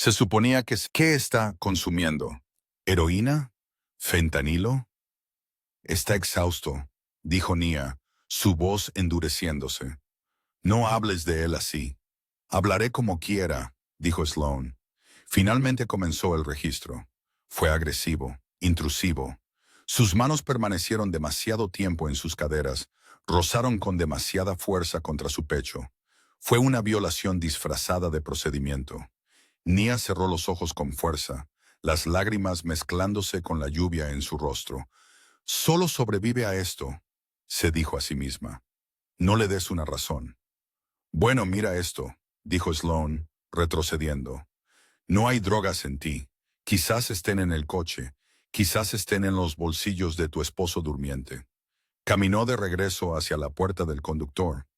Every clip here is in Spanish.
Se suponía que ¿qué está consumiendo? ¿Heroína? ¿Fentanilo? Está exhausto, dijo Nia, su voz endureciéndose. No hables de él así. Hablaré como quiera, dijo Sloan. Finalmente comenzó el registro. Fue agresivo, intrusivo. Sus manos permanecieron demasiado tiempo en sus caderas, rozaron con demasiada fuerza contra su pecho. Fue una violación disfrazada de procedimiento. Nia cerró los ojos con fuerza, las lágrimas mezclándose con la lluvia en su rostro. Solo sobrevive a esto, se dijo a sí misma. No le des una razón. Bueno, mira esto, dijo Sloan, retrocediendo. No hay drogas en ti. Quizás estén en el coche, quizás estén en los bolsillos de tu esposo durmiente. Caminó de regreso hacia la puerta del conductor,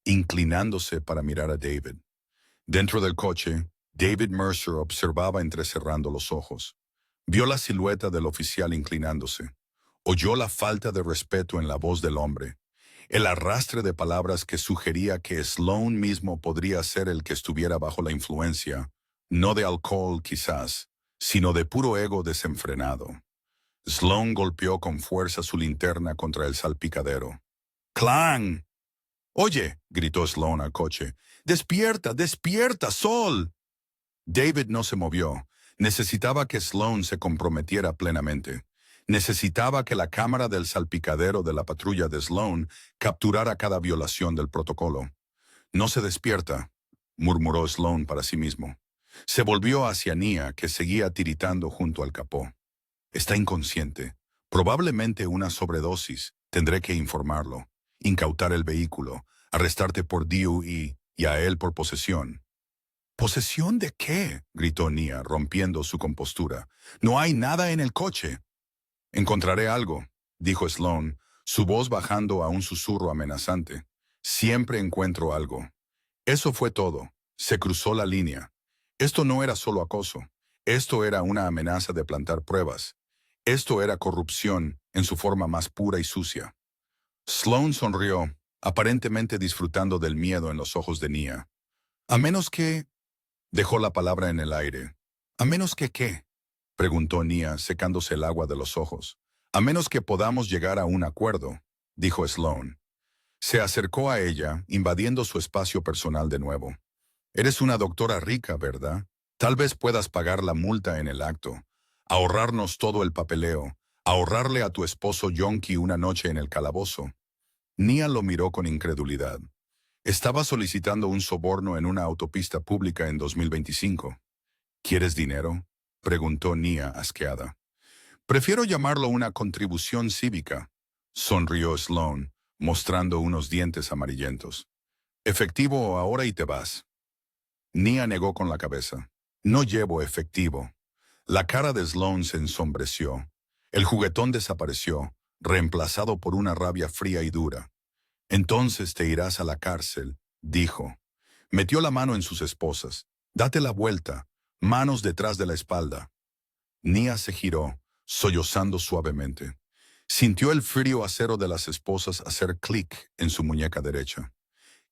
inclinándose para mirar a David. Dentro del coche, David Mercer observaba entrecerrando los ojos. Vio la silueta del oficial inclinándose. Oyó la falta de respeto en la voz del hombre, el arrastre de palabras que sugería que Sloan mismo podría ser el que estuviera bajo la influencia, no de alcohol quizás, sino de puro ego desenfrenado. Sloan golpeó con fuerza su linterna contra el salpicadero. ¡Clang! «Oye», gritó Sloan al coche, «despierta, despierta, Sol». David no se movió. Necesitaba que Sloan se comprometiera plenamente. Necesitaba que la cámara del salpicadero de la patrulla de Sloan capturara cada violación del protocolo. «No se despierta», murmuró Sloan para sí mismo. Se volvió hacia Nia, que seguía tiritando junto al capó. «Está inconsciente. Probablemente una sobredosis. Tendré que informarlo. Incautar el vehículo. Arrestarte por DUI y a él por posesión». «¿Posesión de qué?», gritó Nia, rompiendo su compostura. «No hay nada en el coche». «Encontraré algo», dijo Sloan, su voz bajando a un susurro amenazante. «Siempre encuentro algo». Eso fue todo. Se cruzó la línea. Esto no era solo acoso. Esto era una amenaza de plantar pruebas. Esto era corrupción en su forma más pura y sucia. Sloan sonrió, aparentemente disfrutando del miedo en los ojos de Nia. «A menos que...» Dejó la palabra en el aire. «¿A menos que qué?», preguntó Nia, secándose el agua de los ojos. «A menos que podamos llegar a un acuerdo», dijo Sloan. Se acercó a ella, invadiendo su espacio personal de nuevo. «Eres una doctora rica, ¿verdad? Tal vez puedas pagar la multa en el acto, ahorrarnos todo el papeleo, ahorrarle a tu esposo yonki una noche en el calabozo». Nia lo miró con incredulidad. Estaba solicitando un soborno en una autopista pública en 2025. «¿Quieres dinero?», preguntó Nia, asqueada. «Prefiero llamarlo una contribución cívica», sonrió Sloan, mostrando unos dientes amarillentos. «Efectivo ahora y te vas». Nia negó con la cabeza. «No llevo efectivo». La cara de Sloan se ensombreció. El juguetón desapareció, reemplazado por una rabia fría y dura. «Entonces te irás a la cárcel», dijo. Metió la mano en sus esposas. «Date la vuelta, manos detrás de la espalda». Nia se giró, sollozando suavemente. Sintió el frío acero de las esposas hacer clic en su muñeca derecha.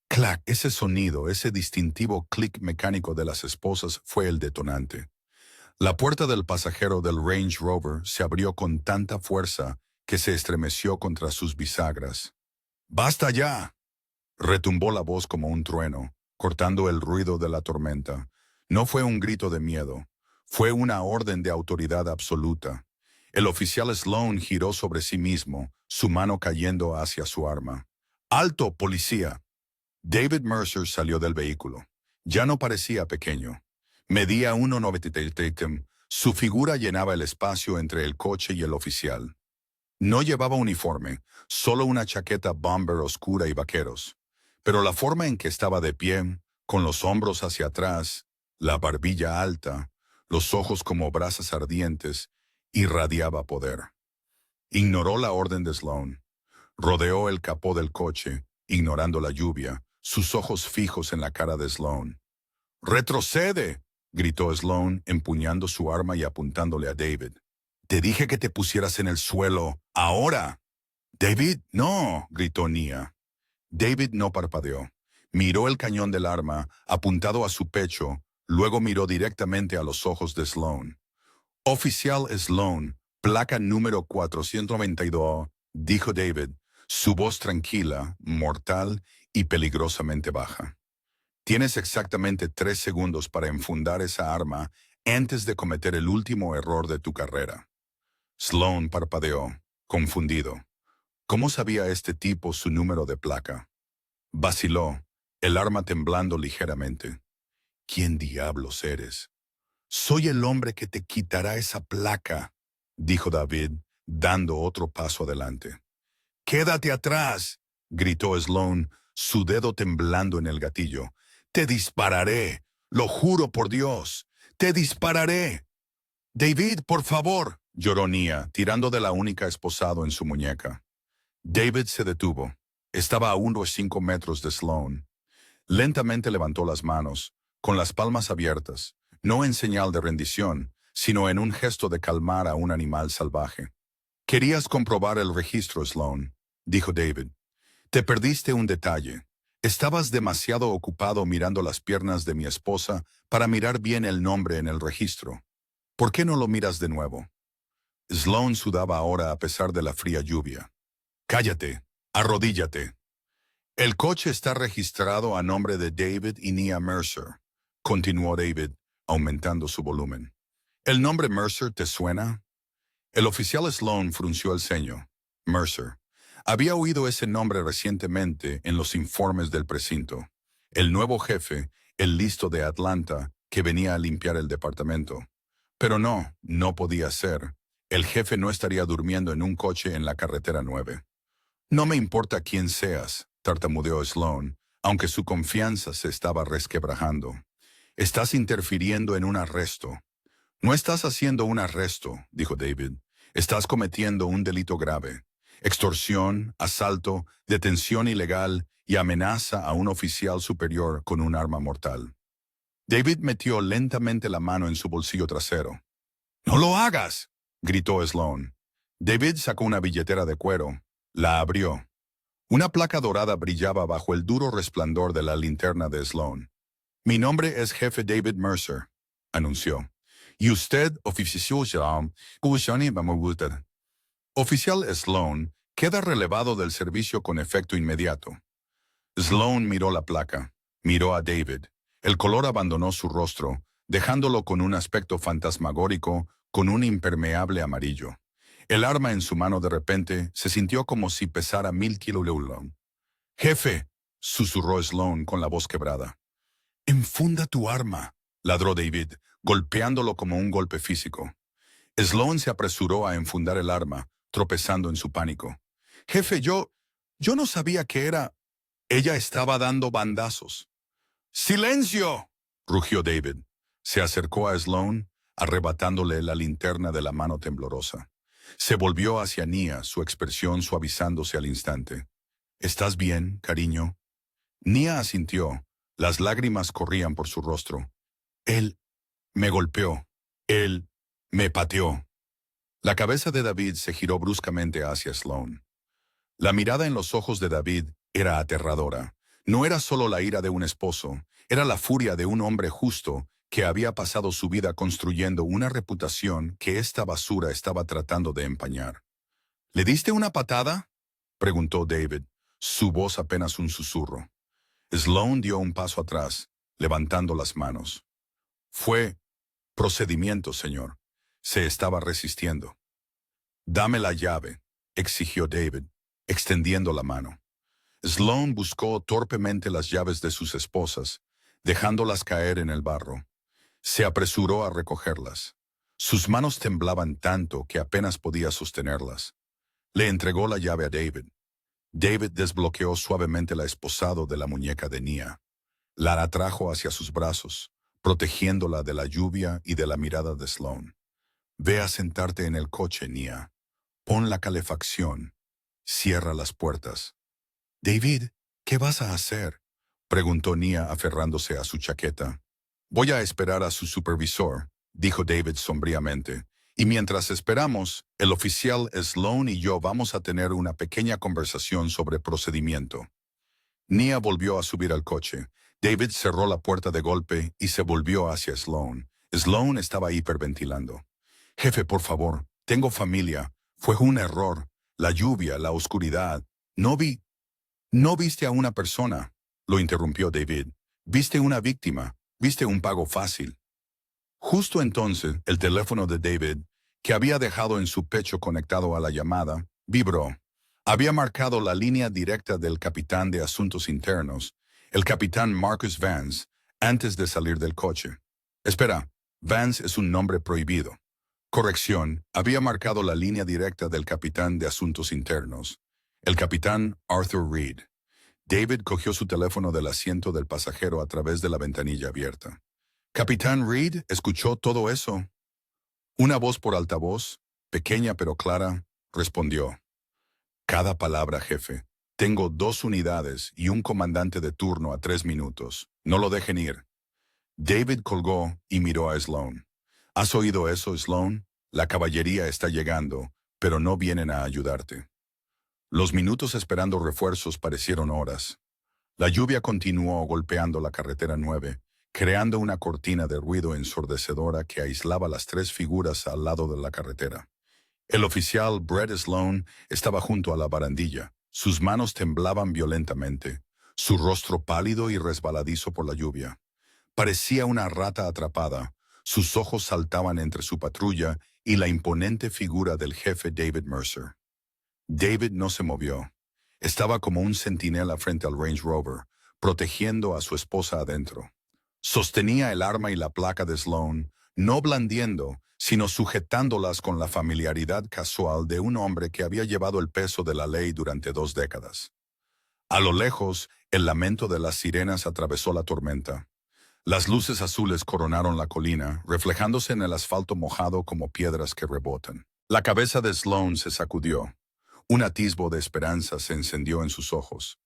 Clac, ese sonido, ese distintivo clic mecánico de las esposas fue el detonante. La puerta del pasajero del Range Rover se abrió con tanta fuerza que se estremeció contra sus bisagras. «¡Basta ya!», retumbó la voz como un trueno, cortando el ruido de la tormenta. No fue un grito de miedo, fue una orden de autoridad absoluta. El oficial Sloan giró sobre sí mismo, su mano cayendo hacia su arma. «¡Alto, policía!». David Mercer salió del vehículo. Ya no parecía pequeño. Medía 1,90. Su figura llenaba el espacio entre el coche y el oficial. No llevaba uniforme, solo una chaqueta bomber oscura y vaqueros. Pero la forma en que estaba de pie, con los hombros hacia atrás, la barbilla alta, los ojos como brasas ardientes, irradiaba poder. Ignoró la orden de Sloan. Rodeó el capó del coche, ignorando la lluvia, sus ojos fijos en la cara de Sloan. «¡Retrocede!», gritó Sloan, empuñando su arma y apuntándole a David. «Te dije que te pusieras en el suelo, ahora». «David, no», gritó Nia. David no parpadeó. Miró el cañón del arma, apuntado a su pecho, Luego miró directamente a los ojos de Sloan. Oficial Sloan, placa número 492, dijo David, su voz tranquila, mortal y peligrosamente baja. Tienes exactamente 3 segundos para enfundar esa arma antes de cometer el último error de tu carrera. Sloan parpadeó, confundido. ¿Cómo sabía este tipo su número de placa? Vaciló, el arma temblando ligeramente. ¿Quién diablos eres? Soy el hombre que te quitará esa placa, dijo David, dando otro paso adelante. ¡Quédate atrás!, gritó Sloan, su dedo temblando en el gatillo. ¡Te dispararé! ¡Lo juro por Dios! ¡Te dispararé! David, por favor, lloró Nia, tirando de la única esposado en su muñeca. David se detuvo. Estaba a unos 5 metros de Sloan. Lentamente levantó las manos, con las palmas abiertas, no en señal de rendición, sino en un gesto de calmar a un animal salvaje. «Querías comprobar el registro, Sloan», dijo David. «Te perdiste un detalle. Estabas demasiado ocupado mirando las piernas de mi esposa para mirar bien el nombre en el registro. ¿Por qué no lo miras de nuevo?» Sloan sudaba ahora a pesar de la fría lluvia. «Cállate, arrodíllate». «El coche está registrado a nombre de David y Nia Mercer», continuó David, aumentando su volumen. «¿El nombre Mercer te suena?» El oficial Sloan frunció el ceño. Mercer. Había oído ese nombre recientemente en los informes del precinto. El nuevo jefe, el listo de Atlanta, que venía a limpiar el departamento. Pero no podía ser. El jefe no estaría durmiendo en un coche en la carretera 9. «No me importa quién seas», tartamudeó Sloan, aunque su confianza se estaba resquebrajando. «Estás interfiriendo en un arresto». «No estás haciendo un arresto», dijo David. «Estás cometiendo un delito grave. Extorsión, asalto, detención ilegal y amenaza a un oficial superior con un arma mortal». David metió lentamente la mano en su bolsillo trasero. «¡No lo hagas!», gritó Sloan. David sacó una billetera de cuero. La abrió. Una placa dorada brillaba bajo el duro resplandor de la linterna de Sloan. «Mi nombre es jefe David Mercer», anunció. «Y usted, oficial Sloan, queda relevado del servicio con efecto inmediato». Sloan miró la placa, miró a David. El color abandonó su rostro, dejándolo con un aspecto fantasmagórico, con un impermeable amarillo. El arma en su mano de repente se sintió como si pesara 1000 kilos. «Jefe», susurró Sloan con la voz quebrada. «Enfunda tu arma», ladró David, golpeándolo como un golpe físico. Sloan se apresuró a enfundar el arma, tropezando en su pánico. «Jefe, yo no sabía que era...» Ella estaba dando bandazos. «¡Silencio!», rugió David. Se acercó a Sloan, arrebatándole la linterna de la mano temblorosa. Se volvió hacia Nia, su expresión suavizándose al instante. «¿Estás bien, cariño?» Nia asintió. Las lágrimas corrían por su rostro. «Él me golpeó. Él me pateó». La cabeza de David se giró bruscamente hacia Sloan. La mirada en los ojos de David era aterradora. No era solo la ira de un esposo, era la furia de un hombre justo que había pasado su vida construyendo una reputación que esta basura estaba tratando de empañar. «¿Le diste una patada?», preguntó David, su voz apenas un susurro. Sloan dio un paso atrás, levantando las manos. «Fue procedimiento, señor». Se estaba resistiendo. «Dame la llave», exigió David, extendiendo la mano. Sloan buscó torpemente las llaves de sus esposas, dejándolas caer en el barro. Se apresuró a recogerlas. Sus manos temblaban tanto que apenas podía sostenerlas. Le entregó la llave a David. David desbloqueó suavemente la esposado de la muñeca de Nia. La atrajo hacia sus brazos, protegiéndola de la lluvia y de la mirada de Sloan. «Ve a sentarte en el coche, Nia. Pon la calefacción. Cierra las puertas». «David, ¿qué vas a hacer?», preguntó Nia aferrándose a su chaqueta. «Voy a esperar a su supervisor», dijo David sombríamente. «Y mientras esperamos, el oficial Sloan y yo vamos a tener una pequeña conversación sobre procedimiento». Nia volvió a subir al coche, David cerró la puerta de golpe y se volvió hacia Sloan. Sloan estaba hiperventilando. Jefe, por favor, tengo familia. Fue un error. La lluvia, la oscuridad. No viste a una persona, lo interrumpió David. Viste una víctima. Viste un pago fácil. Justo entonces, el teléfono de David, que había dejado en su pecho conectado a la llamada, vibró. Había marcado la línea directa del capitán de Asuntos Internos, el capitán Marcus Vance, antes de salir del coche. Espera, Vance es un nombre prohibido. Corrección, había marcado la línea directa del capitán de Asuntos Internos, el capitán Arthur Reed. David cogió su teléfono del asiento del pasajero a través de la ventanilla abierta. Capitán Reed, ¿escuchó todo eso? Una voz por altavoz, pequeña pero clara, respondió. Cada palabra, jefe. Tengo 2 unidades y un comandante de turno a 3 minutos. No lo dejen ir. David colgó y miró a Sloan. ¿Has oído eso, Sloan? La caballería está llegando, pero no vienen a ayudarte. Los minutos esperando refuerzos parecieron horas. La lluvia continuó golpeando la carretera 9, creando una cortina de ruido ensordecedora que aislaba las 3 figuras al lado de la carretera. El oficial Brett Sloan estaba junto a la barandilla. Sus manos temblaban violentamente, su rostro pálido y resbaladizo por la lluvia. Parecía una rata atrapada. Sus ojos saltaban entre su patrulla y la imponente figura del jefe David Mercer. David no se movió. Estaba como un centinela frente al Range Rover, protegiendo a su esposa adentro. Sostenía el arma y la placa de Sloan, no blandiendo, sino sujetándolas con la familiaridad casual de un hombre que había llevado el peso de la ley durante 2 décadas. A lo lejos, el lamento de las sirenas atravesó la tormenta. Las luces azules coronaron la colina, reflejándose en el asfalto mojado como piedras que rebotan. La cabeza de Sloan se sacudió. Un atisbo de esperanza se encendió en sus ojos.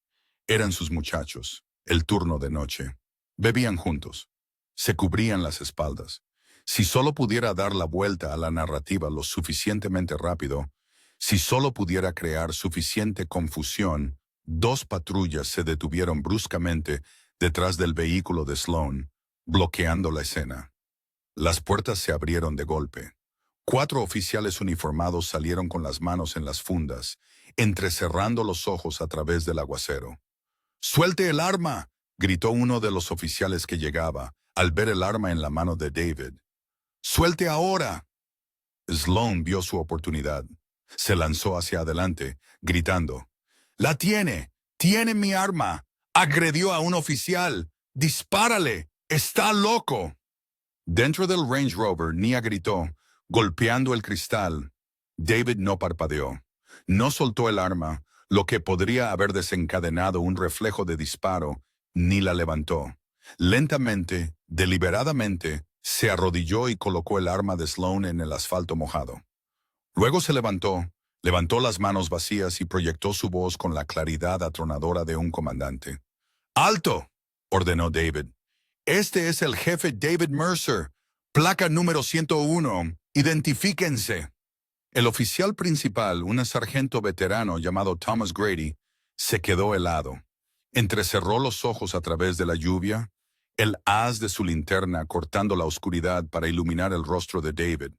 Eran sus muchachos, el turno de noche. Bebían juntos. Se cubrían las espaldas. Si solo pudiera dar la vuelta a la narrativa lo suficientemente rápido, si solo pudiera crear suficiente confusión, 2 patrullas se detuvieron bruscamente detrás del vehículo de Sloan, bloqueando la escena. Las puertas se abrieron de golpe. 4 oficiales uniformados salieron con las manos en las fundas, entrecerrando los ojos a través del aguacero. «¡Suelte el arma!», gritó uno de los oficiales que llegaba, al ver el arma en la mano de David. «¡Suelte ahora!». Sloan vio su oportunidad. Se lanzó hacia adelante, gritando. «¡La tiene! ¡Tiene mi arma! ¡Agredió a un oficial! ¡Dispárale! ¡Está loco!». Dentro del Range Rover, Nia gritó, golpeando el cristal. David no parpadeó. No soltó el arma, lo que podría haber desencadenado un reflejo de disparo, ni la levantó. Lentamente, deliberadamente, se arrodilló y colocó el arma de Sloan en el asfalto mojado. Luego se levantó las manos vacías y proyectó su voz con la claridad atronadora de un comandante. «¡Alto!», ordenó David. «Este es el jefe David Mercer. Placa número 101. Identifíquense». El oficial principal, un sargento veterano llamado Thomas Grady, se quedó helado. Entrecerró los ojos a través de la lluvia, el haz de su linterna cortando la oscuridad para iluminar el rostro de David.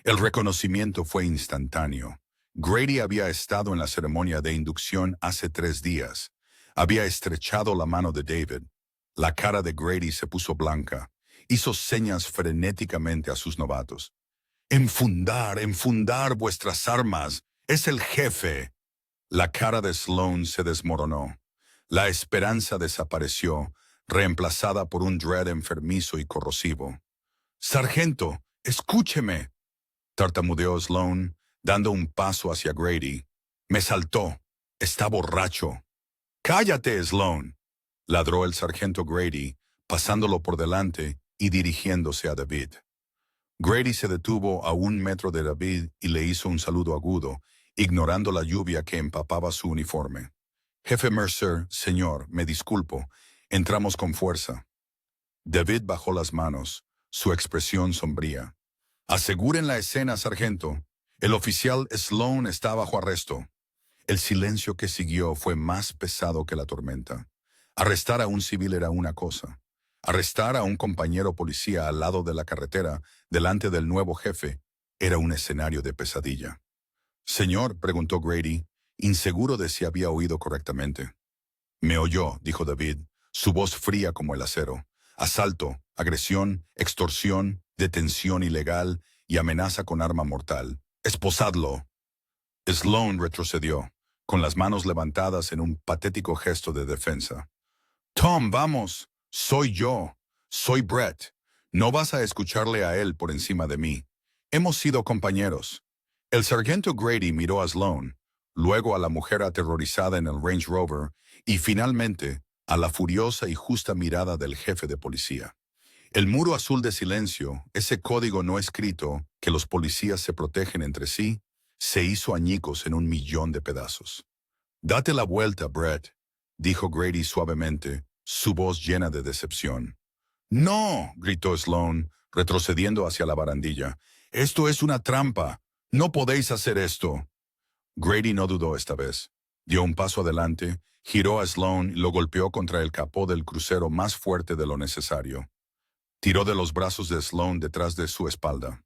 El reconocimiento fue instantáneo. Grady había estado en la ceremonia de inducción hace 3 días. Había estrechado la mano de David. La cara de Grady se puso blanca. Hizo señas frenéticamente a sus novatos. Enfundar vuestras armas. Es el jefe». La cara de Sloan se desmoronó. La esperanza desapareció, reemplazada por un dread enfermizo y corrosivo. «Sargento, escúcheme», tartamudeó Sloan, dando un paso hacia Grady. «Me saltó. Está borracho». «Cállate, Sloan», ladró el sargento Grady, pasándolo por delante y dirigiéndose a David. Grady se detuvo a 1 metro de David y le hizo un saludo agudo, ignorando la lluvia que empapaba su uniforme. «Jefe Mercer, señor, me disculpo. Entramos con fuerza». David bajó las manos, su expresión sombría. «Aseguren la escena, sargento. El oficial Sloan está bajo arresto». El silencio que siguió fue más pesado que la tormenta. Arrestar a un civil era una cosa. Arrestar a un compañero policía al lado de la carretera, delante del nuevo jefe, era un escenario de pesadilla. Señor, preguntó Grady, inseguro de si había oído correctamente. Me oyó, dijo David, su voz fría como el acero. Asalto, agresión, extorsión, detención ilegal y amenaza con arma mortal. Esposadlo. Sloan retrocedió, con las manos levantadas en un patético gesto de defensa. Tom, vamos. Soy yo. Soy Brett. No vas a escucharle a él por encima de mí. Hemos sido compañeros. El sargento Grady miró a Sloan, luego a la mujer aterrorizada en el Range Rover y finalmente a la furiosa y justa mirada del jefe de policía. El muro azul de silencio, ese código no escrito que los policías se protegen entre sí, se hizo añicos en 1.000.000 de pedazos. Date la vuelta, Brett, dijo Grady suavemente, su voz llena de decepción. No, gritó Sloan, retrocediendo hacia la barandilla. Esto es una trampa. No podéis hacer esto. Grady no dudó esta vez. Dio un paso adelante, giró a Sloan y lo golpeó contra el capó del crucero más fuerte de lo necesario. Tiró de los brazos de Sloan detrás de su espalda.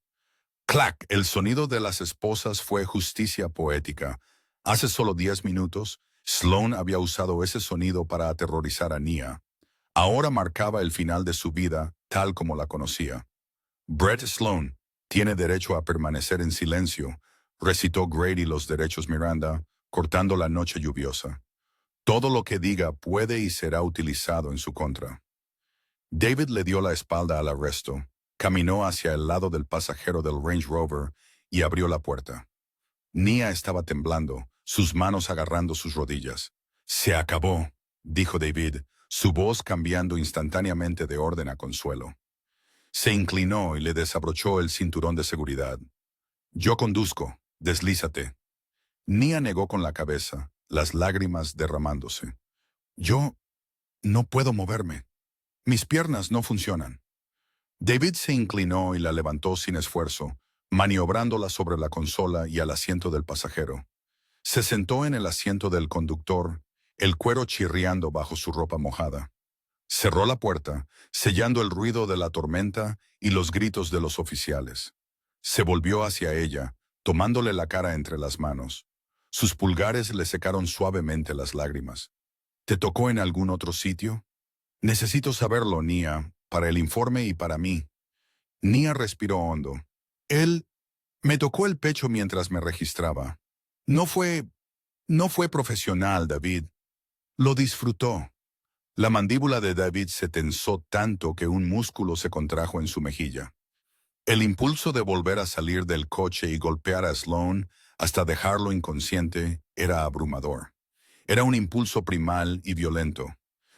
¡Clac! El sonido de las esposas fue justicia poética. Hace solo 10 minutos, Sloan había usado ese sonido para aterrorizar a Nia. Ahora marcaba el final de su vida, tal como la conocía. Brett Sloan tiene derecho a permanecer en silencio, recitó Grady los derechos Miranda, cortando la noche lluviosa. Todo lo que diga puede y será utilizado en su contra. David le dio la espalda al arresto, caminó hacia el lado del pasajero del Range Rover y abrió la puerta. Nia estaba temblando, sus manos agarrando sus rodillas. Se acabó, dijo David, su voz cambiando instantáneamente de orden a consuelo. Se inclinó y le desabrochó el cinturón de seguridad. Yo conduzco, deslízate. Nia negó con la cabeza, las lágrimas derramándose. Yo no puedo moverme. Mis piernas no funcionan. David se inclinó y la levantó sin esfuerzo, maniobrándola sobre la consola y al asiento del pasajero. Se sentó en el asiento del conductor, el cuero chirriando bajo su ropa mojada. Cerró la puerta, sellando el ruido de la tormenta y los gritos de los oficiales. Se volvió hacia ella, tomándole la cara entre las manos. Sus pulgares le secaron suavemente las lágrimas. ¿Te tocó en algún otro sitio? Necesito saberlo, Nia, para el informe y para mí. Nia respiró hondo. Él me tocó el pecho mientras me registraba. No fue profesional, David. Lo disfrutó. La mandíbula de David se tensó tanto que un músculo se contrajo en su mejilla. El impulso de volver a salir del coche y golpear a Sloan hasta dejarlo inconsciente era abrumador. Era un impulso primal y violento.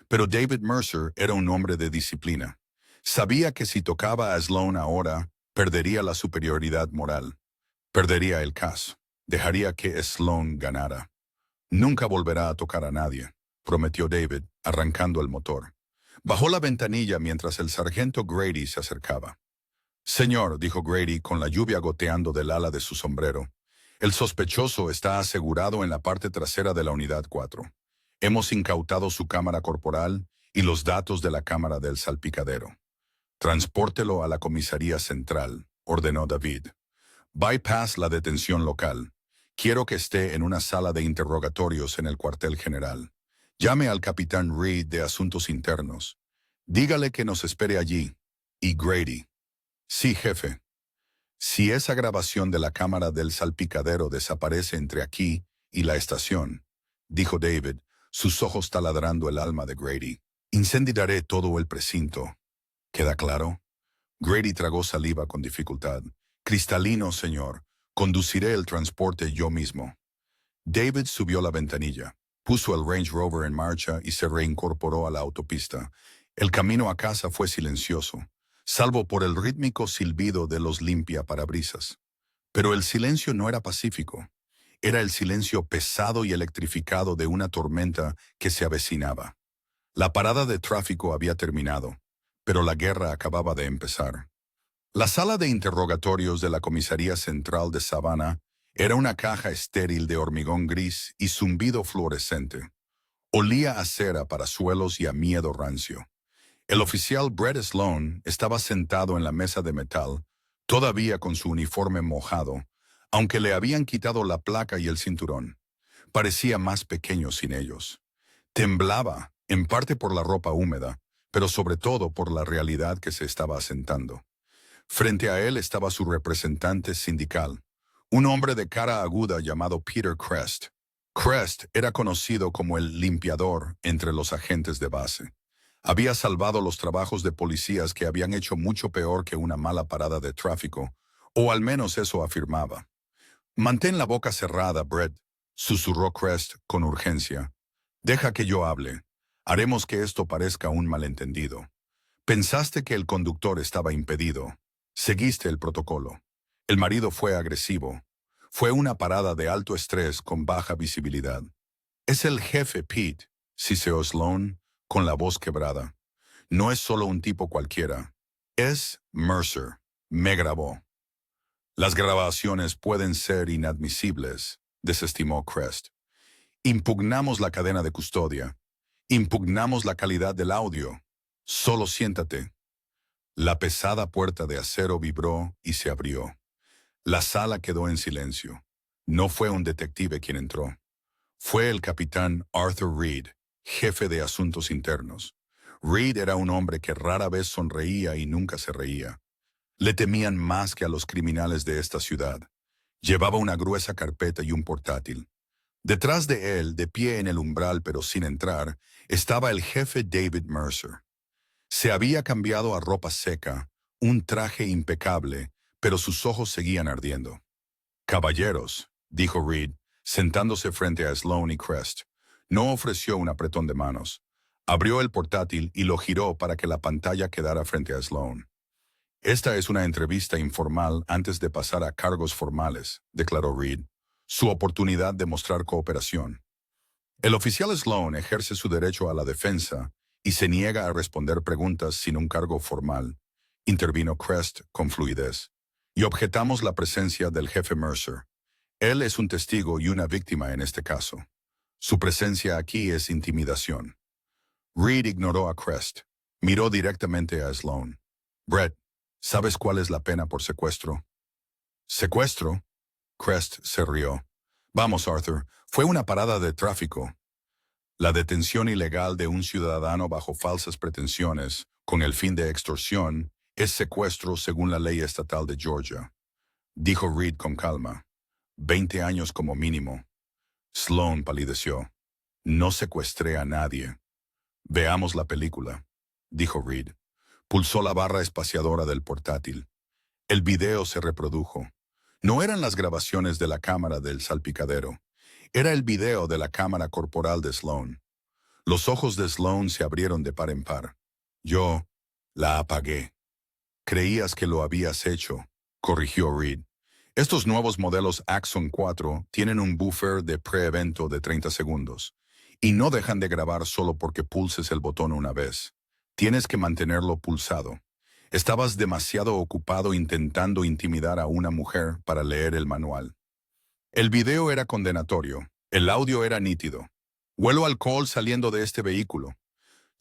Pero David Mercer era un hombre de disciplina. Sabía que si tocaba a Sloan ahora, perdería la superioridad moral. Perdería el caso. Dejaría que Sloan ganara. Nunca volverá a tocar a nadie, prometió David, arrancando el motor. Bajó la ventanilla mientras el sargento Grady se acercaba. Señor, dijo Grady con la lluvia goteando del ala de su sombrero, el sospechoso está asegurado en la parte trasera de la unidad 4. Hemos incautado su cámara corporal y los datos de la cámara del salpicadero. Transpórtelo a la comisaría central, ordenó David. Bypass la detención local. Quiero que esté en una sala de interrogatorios en el cuartel general. Llame al capitán Reed de Asuntos Internos. Dígale que nos espere allí. Y Grady. Sí, jefe. Si esa grabación de la cámara del salpicadero desaparece entre aquí y la estación, dijo David, sus ojos taladrando el alma de Grady, incendiaré todo el precinto. ¿Queda claro? Grady tragó saliva con dificultad. Cristalino, señor. Conduciré el transporte yo mismo. David subió la ventanilla, puso el Range Rover en marcha y se reincorporó a la autopista. El camino a casa fue silencioso, salvo por el rítmico silbido de los limpiaparabrisas. Pero el silencio no era pacífico. Era el silencio pesado y electrificado de una tormenta que se avecinaba. La parada de tráfico había terminado, pero la guerra acababa de empezar. La sala de interrogatorios de la comisaría central de Savannah era una caja estéril de hormigón gris y zumbido fluorescente. Olía a cera para suelos y a miedo rancio. El oficial Brett Sloan estaba sentado en la mesa de metal, todavía con su uniforme mojado, aunque le habían quitado la placa y el cinturón. Parecía más pequeño sin ellos. Temblaba, en parte por la ropa húmeda, pero sobre todo por la realidad que se estaba asentando. Frente a él estaba su representante sindical, un hombre de cara aguda llamado Peter Crest. Crest era conocido como el limpiador entre los agentes de base. Había salvado los trabajos de policías que habían hecho mucho peor que una mala parada de tráfico, o al menos eso afirmaba. «Mantén la boca cerrada, Brett», susurró Crest con urgencia. «Deja que yo hable. Haremos que esto parezca un malentendido. Pensaste que el conductor estaba impedido. Seguiste el protocolo. El marido fue agresivo. Fue una parada de alto estrés con baja visibilidad. Es el jefe Pete», siseó Sloan, con la voz quebrada. «No es solo un tipo cualquiera. Es Mercer. Me grabó». «Las grabaciones pueden ser inadmisibles», desestimó Crest. «Impugnamos la cadena de custodia. Impugnamos la calidad del audio. Solo siéntate». La pesada puerta de acero vibró y se abrió. La sala quedó en silencio. No fue un detective quien entró. Fue el capitán Arthur Reed, jefe de asuntos internos. Reed era un hombre que rara vez sonreía y nunca se reía. Le temían más que a los criminales de esta ciudad. Llevaba una gruesa carpeta y un portátil. Detrás de él, de pie en el umbral pero sin entrar, estaba el jefe David Mercer. Se había cambiado a ropa seca, un traje impecable, pero sus ojos seguían ardiendo. «Caballeros», dijo Reed, sentándose frente a Sloan y Crest. No ofreció un apretón de manos. Abrió el portátil y lo giró para que la pantalla quedara frente a Sloan. «Esta es una entrevista informal antes de pasar a cargos formales», declaró Reed. «Su oportunidad de mostrar cooperación. El oficial Sloan ejerce su derecho a la defensa y se niega a responder preguntas sin un cargo formal», intervino Crest con fluidez. «Y objetamos la presencia del jefe Mercer. Él es un testigo y una víctima en este caso. Su presencia aquí es intimidación». Reed ignoró a Crest. Miró directamente a Sloan. «Brett, ¿sabes cuál es la pena por secuestro?» «¿Secuestro?» Crest se rió. «Vamos, Arthur, fue una parada de tráfico. La detención ilegal de un ciudadano bajo falsas pretensiones, con el fin de extorsión, es secuestro según la ley estatal de Georgia», dijo Reed con calma. «20 años como mínimo». Sloan palideció. «No secuestré a nadie». «Veamos la película», dijo Reed. Pulsó la barra espaciadora del portátil. El video se reprodujo. No eran las grabaciones de la cámara del salpicadero. Era el video de la cámara corporal de Sloan. Los ojos de Sloan se abrieron de par en par. «Yo la apagué». «Creías que lo habías hecho», corrigió Reed. «Estos nuevos modelos Axon 4 tienen un buffer de pre-evento de 30 segundos. Y no dejan de grabar solo porque pulses el botón una vez. Tienes que mantenerlo pulsado. Estabas demasiado ocupado intentando intimidar a una mujer para leer el manual». El video era condenatorio. El audio era nítido. «Huelo alcohol saliendo de este vehículo.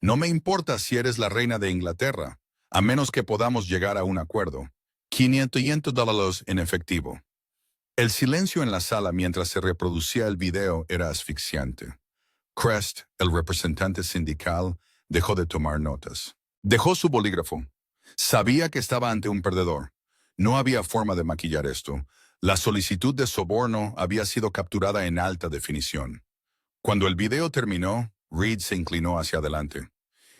No me importa si eres la reina de Inglaterra, a menos que podamos llegar a un acuerdo. $500 en efectivo». El silencio en la sala mientras se reproducía el video era asfixiante. Crest, el representante sindical, dejó de tomar notas. Dejó su bolígrafo. Sabía que estaba ante un perdedor. No había forma de maquillar esto. La solicitud de soborno había sido capturada en alta definición. Cuando el video terminó, Reed se inclinó hacia adelante.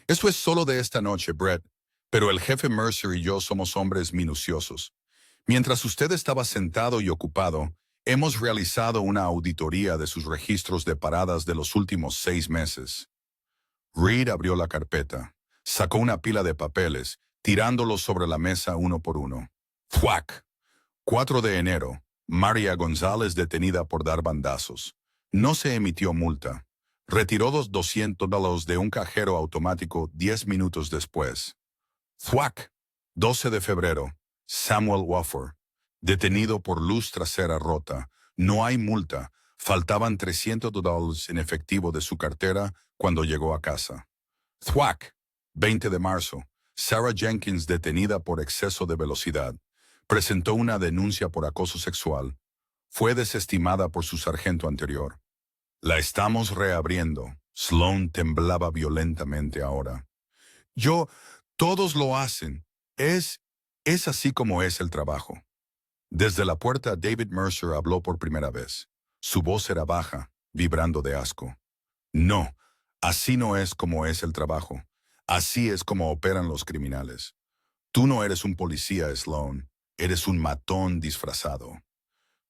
«Esto es solo de esta noche, Brett, pero el jefe Mercer y yo somos hombres minuciosos. Mientras usted estaba sentado y ocupado, hemos realizado una auditoría de sus registros de paradas de los últimos 6 meses». Reed abrió la carpeta. Sacó una pila de papeles, tirándolos sobre la mesa uno por uno. ¡Fuac! 4 de enero. María González detenida por dar bandazos. No se emitió multa. Retiró los $200 de un cajero automático 10 minutos después. ¡Fuac! 12 de febrero. Samuel Wofford. Detenido por luz trasera rota. No hay multa. Faltaban $300 en efectivo de su cartera cuando llegó a casa. Thwack, 20 de marzo. Sarah Jenkins, detenida por exceso de velocidad, presentó una denuncia por acoso sexual. Fue desestimada por su sargento anterior. La estamos reabriendo. Sloan temblaba violentamente ahora. Todos lo hacen. Es así como es el trabajo. Desde la puerta, David Mercer habló por primera vez. Su voz era baja, vibrando de asco. No, así no es como es el trabajo. Así es como operan los criminales. Tú no eres un policía, Sloan. Eres un matón disfrazado.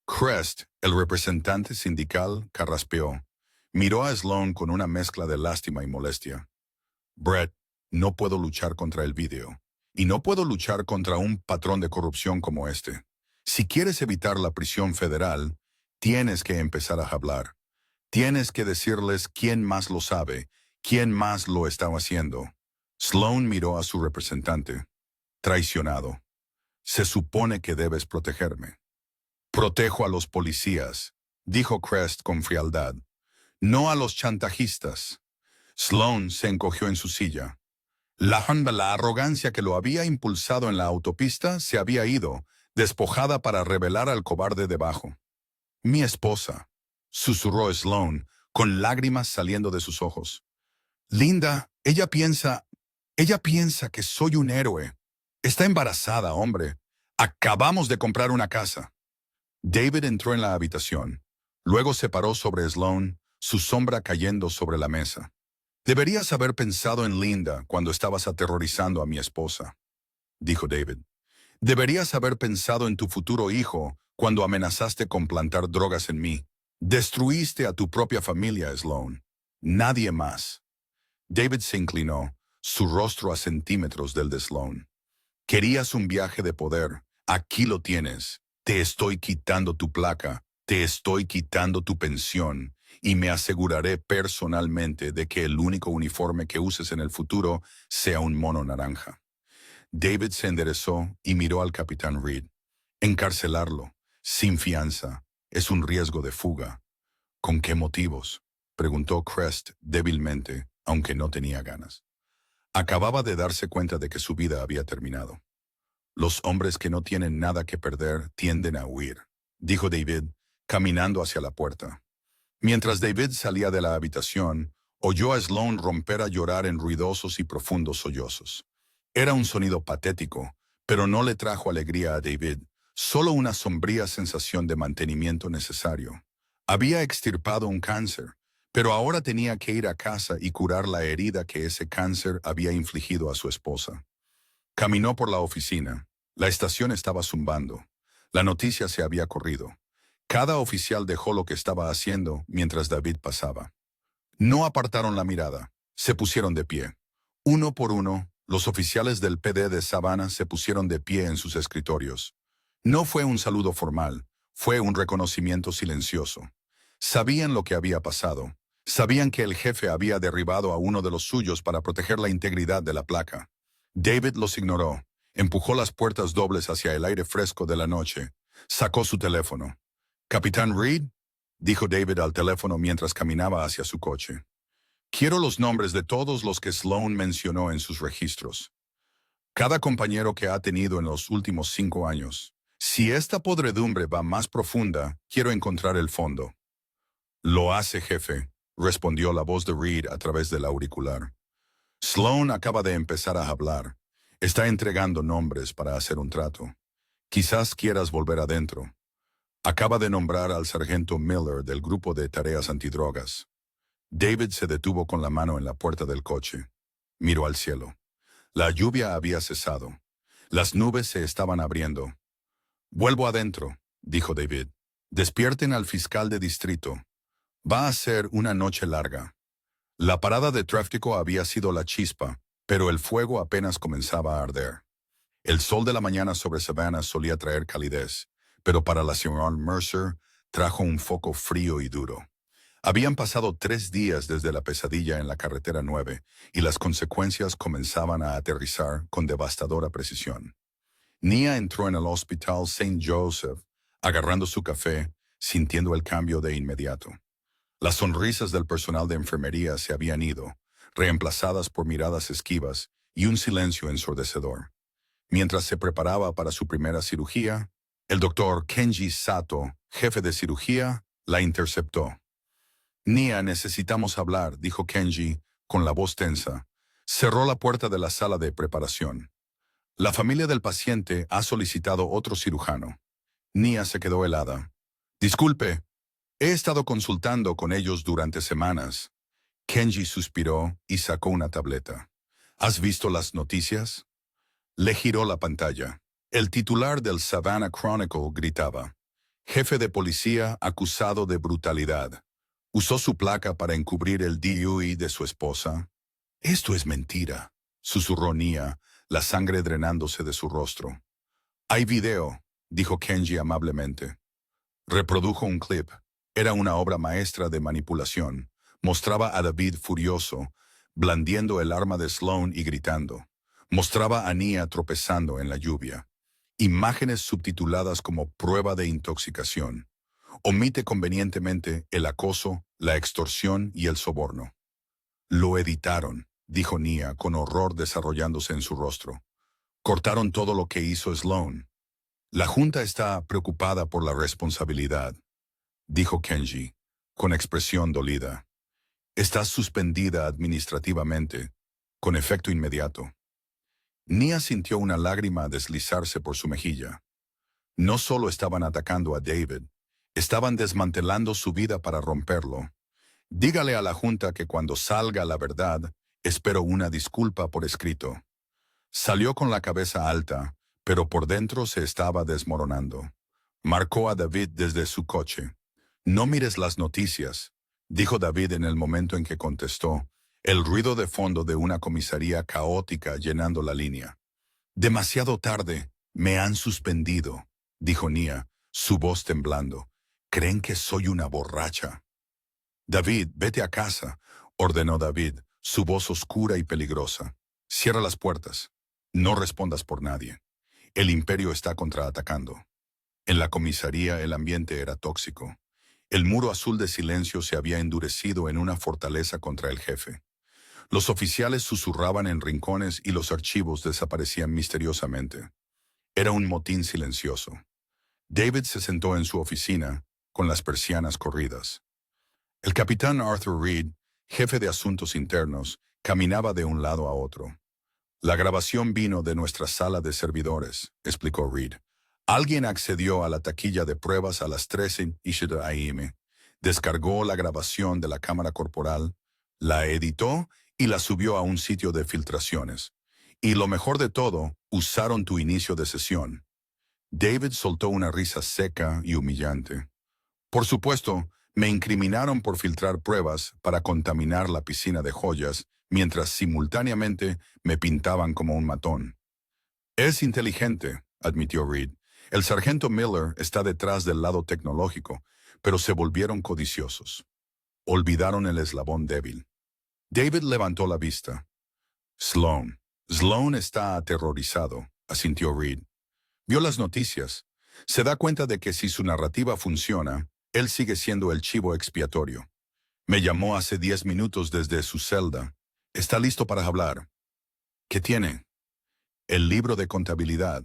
Crest, el representante sindical, carraspeó. Miró a Sloan con una mezcla de lástima y molestia. Brett, no puedo luchar contra el vídeo. Y no puedo luchar contra un patrón de corrupción como este. Si quieres evitar la prisión federal, tienes que empezar a hablar. Tienes que decirles quién más lo sabe, quién más lo está haciendo. Sloan miró a su representante. Traicionado. Se supone que debes protegerme. Protejo a los policías, dijo Crest con frialdad. No a los chantajistas. Sloan se encogió en su silla. La arrogancia que lo había impulsado en la autopista se había ido, despojada para revelar al cobarde debajo. Mi esposa, susurró Sloan, con lágrimas saliendo de sus ojos. Linda, ella piensa que soy un héroe. Está embarazada, hombre. Acabamos de comprar una casa. David entró en la habitación. Luego se paró sobre Sloan, su sombra cayendo sobre la mesa. Deberías haber pensado en Linda cuando estabas aterrorizando a mi esposa, dijo David. Deberías haber pensado en tu futuro hijo cuando amenazaste con plantar drogas en mí. Destruiste a tu propia familia, Sloan. Nadie más. David se inclinó, su rostro a centímetros del de Sloan. Querías un viaje de poder. Aquí lo tienes. Te estoy quitando tu placa. Te estoy quitando tu pensión. Y me aseguraré personalmente de que el único uniforme que uses en el futuro sea un mono naranja. David se enderezó y miró al capitán Reed. Encarcelarlo, sin fianza, es un riesgo de fuga. ¿Con qué motivos?, preguntó Crest débilmente, aunque no tenía ganas. Acababa de darse cuenta de que su vida había terminado. Los hombres que no tienen nada que perder tienden a huir, dijo David, caminando hacia la puerta. Mientras David salía de la habitación, oyó a Sloan romper a llorar en ruidosos y profundos sollozos. Era un sonido patético, pero no le trajo alegría a David, solo una sombría sensación de mantenimiento necesario. Había extirpado un cáncer, pero ahora tenía que ir a casa y curar la herida que ese cáncer había infligido a su esposa. Caminó por la oficina. La estación estaba zumbando. La noticia se había corrido. Cada oficial dejó lo que estaba haciendo mientras David pasaba. No apartaron la mirada. Se pusieron de pie. Uno por uno, los oficiales del PD de Savannah se pusieron de pie en sus escritorios. No fue un saludo formal, fue un reconocimiento silencioso. Sabían lo que había pasado. Sabían que el jefe había derribado a uno de los suyos para proteger la integridad de la placa. David los ignoró. Empujó las puertas dobles hacia el aire fresco de la noche. Sacó su teléfono. «Capitán Reed», dijo David al teléfono mientras caminaba hacia su coche. «Quiero los nombres de todos los que Sloan mencionó en sus registros. Cada compañero que ha tenido en los últimos 5 años. Si esta podredumbre va más profunda, quiero encontrar el fondo». «Lo hace, jefe», respondió la voz de Reed a través del auricular. «Sloan acaba de empezar a hablar. Está entregando nombres para hacer un trato. Quizás quieras volver adentro. Acaba de nombrar al sargento Miller del grupo de tareas antidrogas». David se detuvo con la mano en la puerta del coche. Miró al cielo. La lluvia había cesado. Las nubes se estaban abriendo. «Vuelvo adentro», dijo David. «Despierten al fiscal de distrito. Va a ser una noche larga». La parada de tráfico había sido la chispa, pero el fuego apenas comenzaba a arder. El sol de la mañana sobre Savannah solía traer calidez, pero para la señora Mercer trajo un foco frío y duro. Habían pasado 3 días desde la pesadilla en la carretera 9 y las consecuencias comenzaban a aterrizar con devastadora precisión. Nia entró en el hospital St. Joseph, agarrando su café, sintiendo el cambio de inmediato. Las sonrisas del personal de enfermería se habían ido, reemplazadas por miradas esquivas y un silencio ensordecedor. Mientras se preparaba para su primera cirugía, el doctor Kenji Sato, jefe de cirugía, la interceptó. Nia, necesitamos hablar, dijo Kenji, con la voz tensa. Cerró la puerta de la sala de preparación. La familia del paciente ha solicitado otro cirujano. Nia se quedó helada. Disculpe, he estado consultando con ellos durante semanas. Kenji suspiró y sacó una tableta. ¿Has visto las noticias? Le giró la pantalla. El titular del Savannah Chronicle gritaba: jefe de policía acusado de brutalidad. Usó su placa para encubrir el DUI de su esposa. Esto es mentira, susurró Nia, la sangre drenándose de su rostro. Hay video, dijo Kenji amablemente. Reprodujo un clip. Era una obra maestra de manipulación. Mostraba a David furioso, blandiendo el arma de Sloan y gritando. Mostraba a Nia tropezando en la lluvia. Imágenes subtituladas como prueba de intoxicación. Omite convenientemente el acoso, la extorsión y el soborno. Lo editaron, dijo Nia con horror desarrollándose en su rostro. Cortaron todo lo que hizo Sloan. La Junta está preocupada por la responsabilidad, dijo Kenji, con expresión dolida. Estás suspendida administrativamente, con efecto inmediato. Nia sintió una lágrima deslizarse por su mejilla. No solo estaban atacando a David, estaban desmantelando su vida para romperlo. Dígale a la Junta que cuando salga la verdad, espero una disculpa por escrito. Salió con la cabeza alta, pero por dentro se estaba desmoronando. Marcó a David desde su coche. No mires las noticias, dijo David en el momento en que contestó, el ruido de fondo de una comisaría caótica llenando la línea. Demasiado tarde, me han suspendido, dijo Nia, su voz temblando. Creen que soy una borracha. David, vete a casa, ordenó David, su voz oscura y peligrosa. Cierra las puertas. No respondas por nadie. El imperio está contraatacando. En la comisaría el ambiente era tóxico. El muro azul de silencio se había endurecido en una fortaleza contra el jefe. Los oficiales susurraban en rincones y los archivos desaparecían misteriosamente. Era un motín silencioso. David se sentó en su oficina, con las persianas corridas. El capitán Arthur Reed, jefe de asuntos internos, caminaba de un lado a otro. La grabación vino de nuestra sala de servidores, explicó Reed. Alguien accedió a la taquilla de pruebas a las 13:00 a.m., descargó la grabación de la cámara corporal, la editó y la subió a un sitio de filtraciones. Y lo mejor de todo, usaron tu inicio de sesión. David soltó una risa seca y humillante. Por supuesto, me incriminaron por filtrar pruebas para contaminar la piscina de joyas, mientras simultáneamente me pintaban como un matón. Es inteligente, admitió Reed. El sargento Miller está detrás del lado tecnológico, pero se volvieron codiciosos. Olvidaron el eslabón débil. David levantó la vista. Sloan. Sloan está aterrorizado, asintió Reed. Vio las noticias. Se da cuenta de que si su narrativa funciona, él sigue siendo el chivo expiatorio. Me llamó hace 10 minutos desde su celda. Está listo para hablar. ¿Qué tiene? El libro de contabilidad.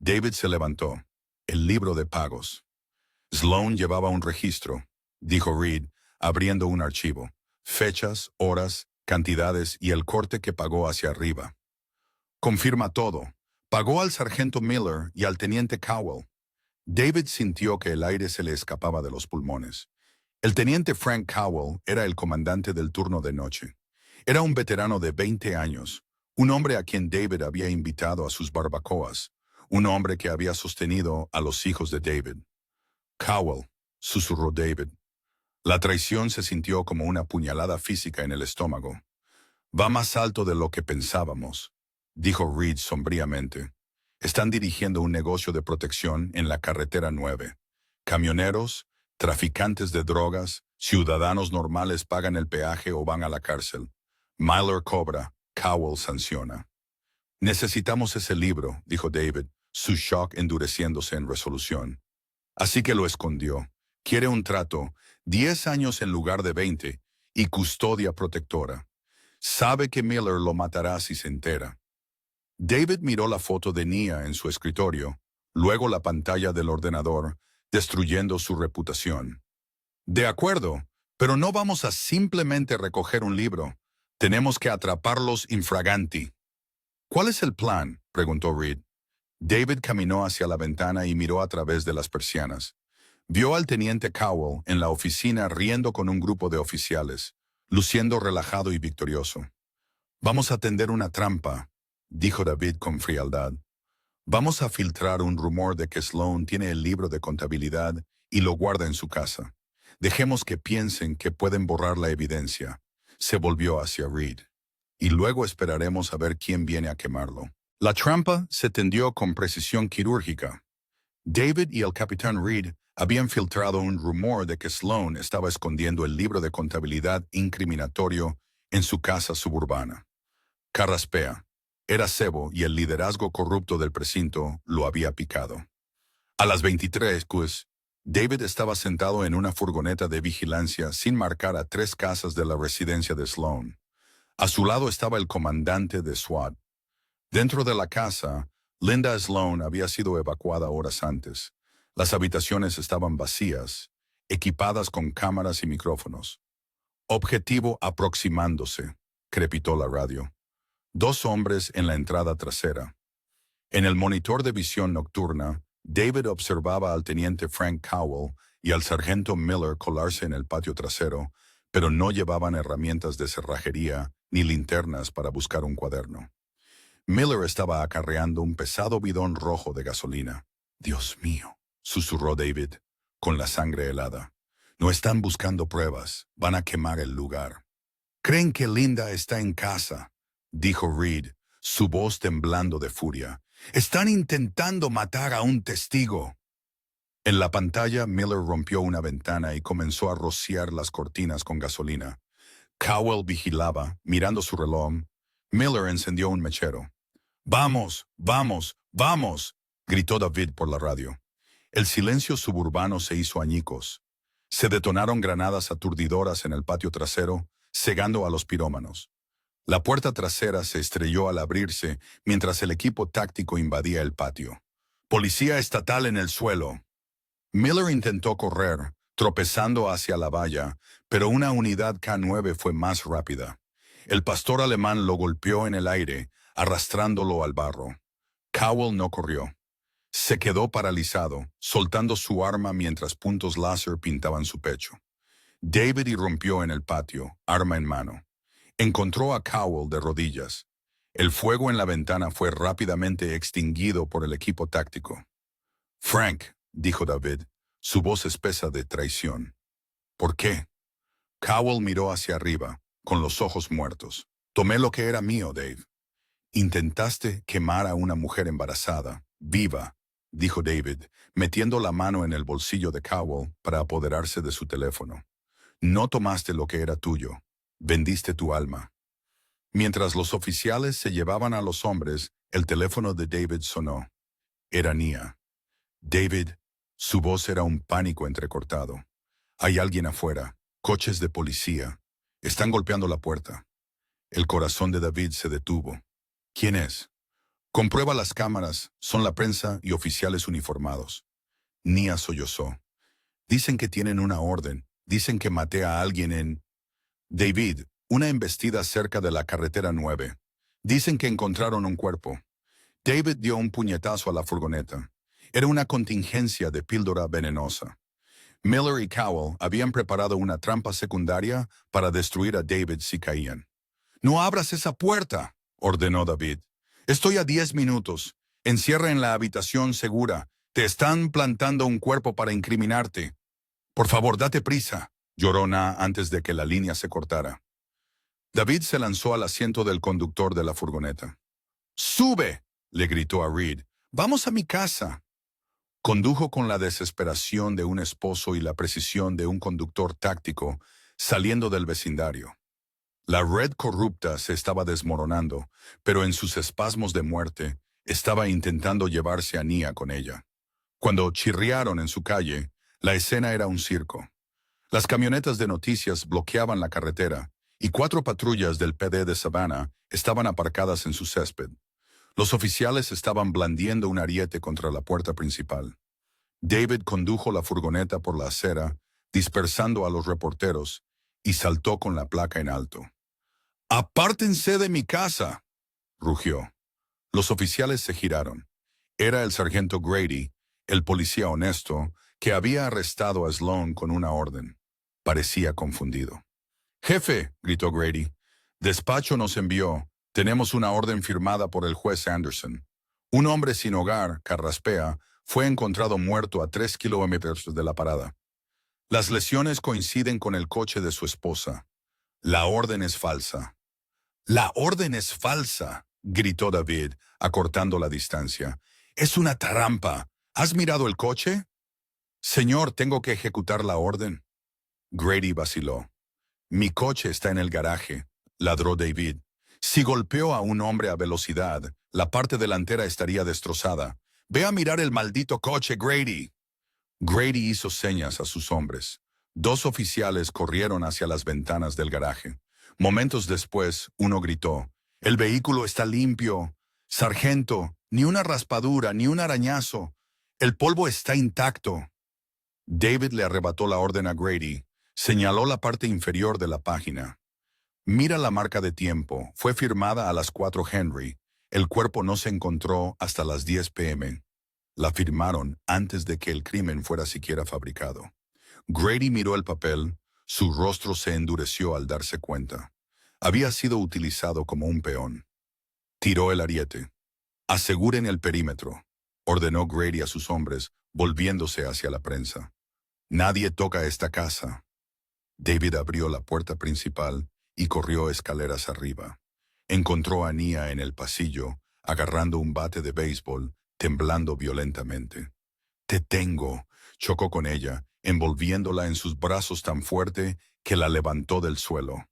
David se levantó. El libro de pagos. Sloan llevaba un registro, dijo Reed, abriendo un archivo. Fechas, horas, cantidades y el corte que pagó hacia arriba. Confirma todo. Pagó al sargento Miller y al teniente Cowell. David sintió que el aire se le escapaba de los pulmones. El teniente Frank Cowell era el comandante del turno de noche. Era un veterano de 20 años, un hombre a quien David había invitado a sus barbacoas, un hombre que había sostenido a los hijos de David. Cowell, susurró David. La traición se sintió como una puñalada física en el estómago. Va más alto de lo que pensábamos, dijo Reed sombríamente. Están dirigiendo un negocio de protección en la carretera 9. Camioneros, traficantes de drogas, ciudadanos normales pagan el peaje o van a la cárcel. Miller cobra, Cowell sanciona. Necesitamos ese libro, dijo David, su shock endureciéndose en resolución. Así que lo escondió. Quiere un trato, 10 años en lugar de 20, y custodia protectora. Sabe que Miller lo matará si se entera. David miró la foto de Nia en su escritorio, luego la pantalla del ordenador, destruyendo su reputación. De acuerdo, pero no vamos a simplemente recoger un libro. Tenemos que atraparlos infraganti. ¿Cuál es el plan?, preguntó Reed. David caminó hacia la ventana y miró a través de las persianas. Vio al teniente Cowell en la oficina riendo con un grupo de oficiales, luciendo relajado y victorioso. «Vamos a tender una trampa», dijo David con frialdad. «Vamos a filtrar un rumor de que Sloan tiene el libro de contabilidad y lo guarda en su casa. Dejemos que piensen que pueden borrar la evidencia». Se volvió hacia Reed. «Y luego esperaremos a ver quién viene a quemarlo». La trampa se tendió con precisión quirúrgica. David y el capitán Reed habían filtrado un rumor de que Sloan estaba escondiendo el libro de contabilidad incriminatorio en su casa suburbana. Carraspea, era cebo y el liderazgo corrupto del precinto lo había picado. A las 23, David estaba sentado en una furgoneta de vigilancia sin marcar a 3 casas de la residencia de Sloan. A su lado estaba el comandante de SWAT. Dentro de la casa, Linda Sloan había sido evacuada horas antes. Las habitaciones estaban vacías, equipadas con cámaras y micrófonos. «Objetivo aproximándose», crepitó la radio. 2 hombres en la entrada trasera. En el monitor de visión nocturna, David observaba al teniente Frank Cowell y al sargento Miller colarse en el patio trasero, pero no llevaban herramientas de cerrajería ni linternas para buscar un cuaderno. Miller estaba acarreando un pesado bidón rojo de gasolina. «Dios mío», susurró David, con la sangre helada. «No están buscando pruebas, van a quemar el lugar». «Creen que Linda está en casa», dijo Reed, su voz temblando de furia. «Están intentando matar a un testigo». En la pantalla, Miller rompió una ventana y comenzó a rociar las cortinas con gasolina. Cowell vigilaba, mirando su reloj. Miller encendió un mechero. «Vamos, vamos, vamos», gritó David por la radio. El silencio suburbano se hizo añicos. Se detonaron granadas aturdidoras en el patio trasero, cegando a los pirómanos. La puerta trasera se estrelló al abrirse mientras el equipo táctico invadía el patio. «Policía estatal en el suelo». Miller intentó correr, tropezando hacia la valla, pero una unidad K-9 fue más rápida. El pastor alemán lo golpeó en el aire, arrastrándolo al barro. Cowell no corrió. Se quedó paralizado, soltando su arma mientras puntos láser pintaban su pecho. David irrumpió en el patio, arma en mano. Encontró a Cowell de rodillas. El fuego en la ventana fue rápidamente extinguido por el equipo táctico. «Frank», dijo David, su voz espesa de traición. «¿Por qué?» Cowell miró hacia arriba, con los ojos muertos. «Tomé lo que era mío, Dave». «Intentaste quemar a una mujer embarazada, viva», dijo David, metiendo la mano en el bolsillo de Cowell para apoderarse de su teléfono. «No tomaste lo que era tuyo. Vendiste tu alma». Mientras los oficiales se llevaban a los hombres, el teléfono de David sonó. Era Nia. «David», su voz era un pánico entrecortado. «Hay alguien afuera. Coches de policía. Están golpeando la puerta». El corazón de David se detuvo. «¿Quién es?» «Comprueba las cámaras. Son la prensa y oficiales uniformados». Nia sollozó. «Dicen que tienen una orden. Dicen que maté a alguien en...» «David, una embestida cerca de la carretera 9. Dicen que encontraron un cuerpo». David dio un puñetazo a la furgoneta. Era una contingencia de píldora venenosa. Miller y Cowell habían preparado una trampa secundaria para destruir a David si caían. «No abras esa puerta», ordenó David. «Estoy a 10 minutos. Encierra en la habitación segura. Te están plantando un cuerpo para incriminarte». «Por favor, date prisa», lloró Na antes de que la línea se cortara. David se lanzó al asiento del conductor de la furgoneta. «¡Sube!», le gritó a Reed. «Vamos a mi casa». Condujo con la desesperación de un esposo y la precisión de un conductor táctico, saliendo del vecindario. La red corrupta se estaba desmoronando, pero en sus espasmos de muerte, estaba intentando llevarse a Nia con ella. Cuando chirriaron en su calle, La escena era un circo. Las camionetas de noticias bloqueaban la carretera y 4 patrullas del PD de Savannah estaban aparcadas en su césped. Los oficiales estaban blandiendo un ariete contra la puerta principal. David condujo la furgoneta por la acera, dispersando a los reporteros, y saltó con la placa en alto. «¡Apártense de mi casa!», rugió. Los oficiales se giraron. Era el sargento Grady, el policía honesto, que había arrestado a Sloan con una orden. Parecía confundido. «Jefe», gritó Grady, «despacho nos envió. Tenemos una orden firmada por el juez Anderson. Un hombre sin hogar, carraspea, fue encontrado muerto a 3 kilómetros de la parada. Las lesiones coinciden con el coche de su esposa. La orden es falsa». «¡La orden es falsa!», gritó David, acortando la distancia. «Es una trampa. ¿Has mirado el coche?» «Señor, tengo que ejecutar la orden». Grady vaciló. «Mi coche está en el garaje», ladró David. «Si golpeó a un hombre a velocidad, la parte delantera estaría destrozada. Ve a mirar el maldito coche, Grady». Grady hizo señas a sus hombres. 2 oficiales corrieron hacia las ventanas del garaje. Momentos después, uno gritó: «El vehículo está limpio. Sargento, ni una raspadura, ni un arañazo. El polvo está intacto». David le arrebató la orden a Grady. Señaló la parte inferior de la página. «Mira la marca de tiempo. Fue firmada a las 4 Henry. El cuerpo no se encontró hasta las 10 p.m. La firmaron antes de que el crimen fuera siquiera fabricado». Grady miró el papel. Su rostro se endureció al darse cuenta. Había sido utilizado como un peón. Tiró el ariete. «Aseguren el perímetro», ordenó Grady a sus hombres, volviéndose hacia la prensa. «Nadie toca esta casa». David abrió la puerta principal y corrió escaleras arriba. Encontró a Nia en el pasillo, agarrando un bate de béisbol, temblando violentamente. «Te tengo», chocó con ella, envolviéndola en sus brazos tan fuerte que la levantó del suelo.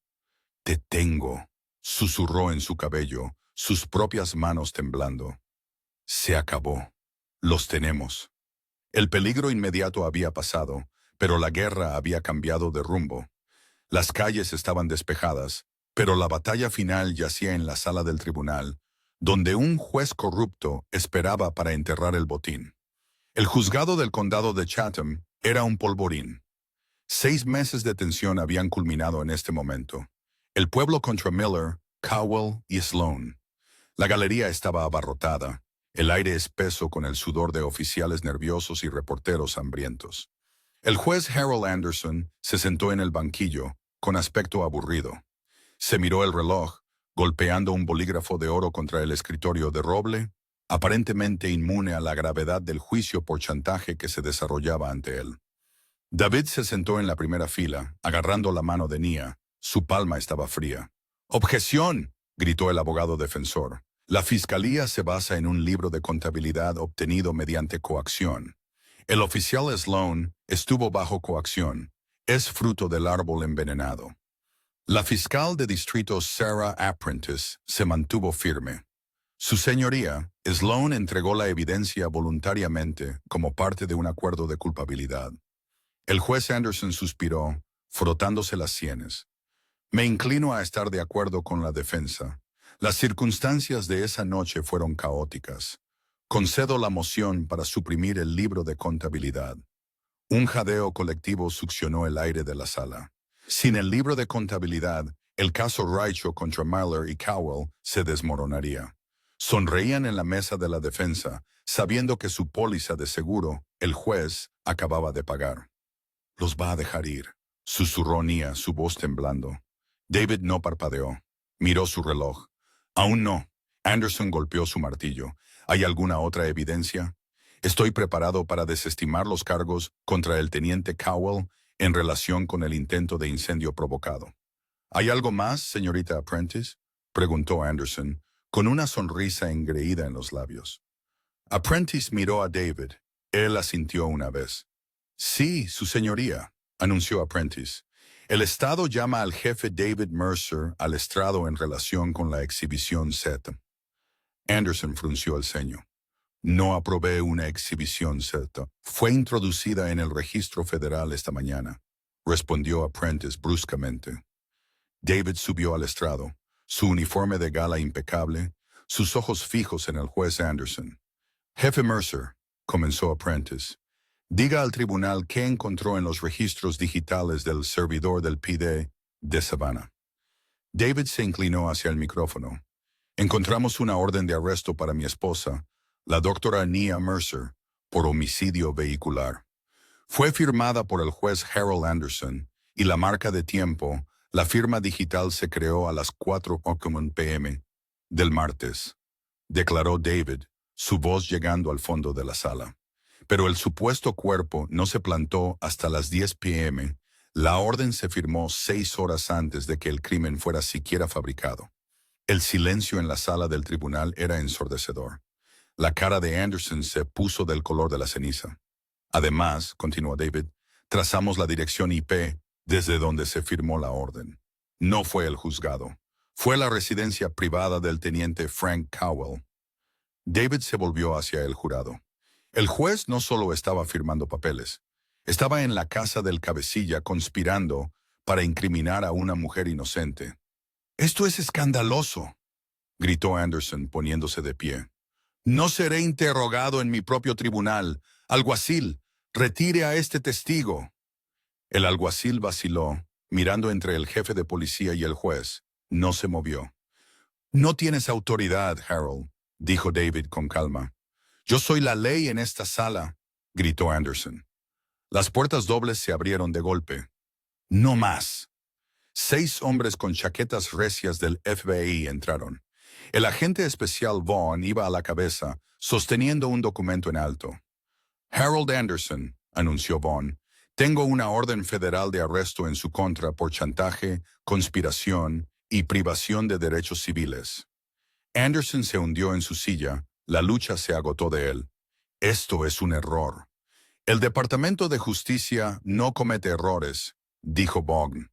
«Te tengo», susurró en su cabello, sus propias manos temblando. «Se acabó. Los tenemos». El peligro inmediato había pasado, pero la guerra había cambiado de rumbo. Las calles estaban despejadas, pero la batalla final yacía en la sala del tribunal, donde un juez corrupto esperaba para enterrar el botín. El juzgado del condado de Chatham era un polvorín. 6 meses de tensión habían culminado en este momento. El pueblo contra Miller, Cowell y Sloan. La galería estaba abarrotada, el aire espeso con el sudor de oficiales nerviosos y reporteros hambrientos. El juez Harold Anderson se sentó en el banquillo, con aspecto aburrido. Se miró el reloj, golpeando un bolígrafo de oro contra el escritorio de roble, aparentemente inmune a la gravedad del juicio por chantaje que se desarrollaba ante él. David se sentó en la primera fila, agarrando la mano de Nia. Su palma estaba fría. «¡Objeción!», gritó el abogado defensor. «La fiscalía se basa en un libro de contabilidad obtenido mediante coacción. El oficial Sloan estuvo bajo coacción. Es fruto del árbol envenenado». La fiscal de distrito Sarah Apprentice se mantuvo firme. «Su señoría, Sloan entregó la evidencia voluntariamente como parte de un acuerdo de culpabilidad». El juez Anderson suspiró, frotándose las sienes. «Me inclino a estar de acuerdo con la defensa. Las circunstancias de esa noche fueron caóticas. Concedo la moción para suprimir el libro de contabilidad». Un jadeo colectivo succionó el aire de la sala. Sin el libro de contabilidad, el caso Raicho contra Miller y Cowell se desmoronaría. Sonreían en la mesa de la defensa, sabiendo que su póliza de seguro, el juez, acababa de pagar. «Los va a dejar ir», susurró Nia, su voz temblando. David no parpadeó. Miró su reloj. «Aún no». Anderson golpeó su martillo. «¿Hay alguna otra evidencia?» «Estoy preparado para desestimar los cargos contra el teniente Cowell en relación con el intento de incendio provocado». «¿Hay algo más, señorita Apprentice?», preguntó Anderson, con una sonrisa engreída en los labios. Apprentice miró a David. Él asintió una vez. «Sí, su señoría», anunció Apprentice. «El Estado llama al jefe David Mercer al estrado en relación con la exhibición Z». Anderson frunció el ceño. No aprobé una exhibición cierta. Fue introducida en el registro federal esta mañana, respondió Prentice bruscamente. David subió al estrado, su uniforme de gala impecable, sus ojos fijos en el juez Anderson. Jefe Mercer, comenzó Prentice, diga al tribunal qué encontró en los registros digitales del servidor del PD de Savannah. David se inclinó hacia el micrófono. Encontramos una orden de arresto para mi esposa, la doctora Nia Mercer, por homicidio vehicular. Fue firmada por el juez Harold Anderson y la marca de tiempo, la firma digital se creó a las 4:00 p.m. del martes, declaró David, su voz llegando al fondo de la sala. Pero el supuesto cuerpo no se plantó hasta las 10 p.m. La orden se firmó 6 horas antes de que el crimen fuera siquiera fabricado. El silencio en la sala del tribunal era ensordecedor. La cara de Anderson se puso del color de la ceniza. Además, continuó David, trazamos la dirección IP desde donde se firmó la orden. No fue el juzgado. Fue la residencia privada del teniente Frank Cowell. David se volvió hacia el jurado. El juez no solo estaba firmando papeles, estaba en la casa del cabecilla conspirando para incriminar a una mujer inocente. «Esto es escandaloso», gritó Anderson poniéndose de pie. «No seré interrogado en mi propio tribunal. Alguacil, retire a este testigo». El alguacil vaciló, mirando entre el jefe de policía y el juez. No se movió. «No tienes autoridad, Harold», dijo David con calma. «Yo soy la ley en esta sala», gritó Anderson. Las puertas dobles se abrieron de golpe. «No más». 6 hombres con chaquetas recias del FBI entraron. El agente especial Vaughn iba a la cabeza, sosteniendo un documento en alto. «Harold Anderson», anunció Vaughn, «tengo una orden federal de arresto en su contra por chantaje, conspiración y privación de derechos civiles». Anderson se hundió en su silla, la lucha se agotó de él. «Esto es un error». «El Departamento de Justicia no comete errores», dijo Vaughn.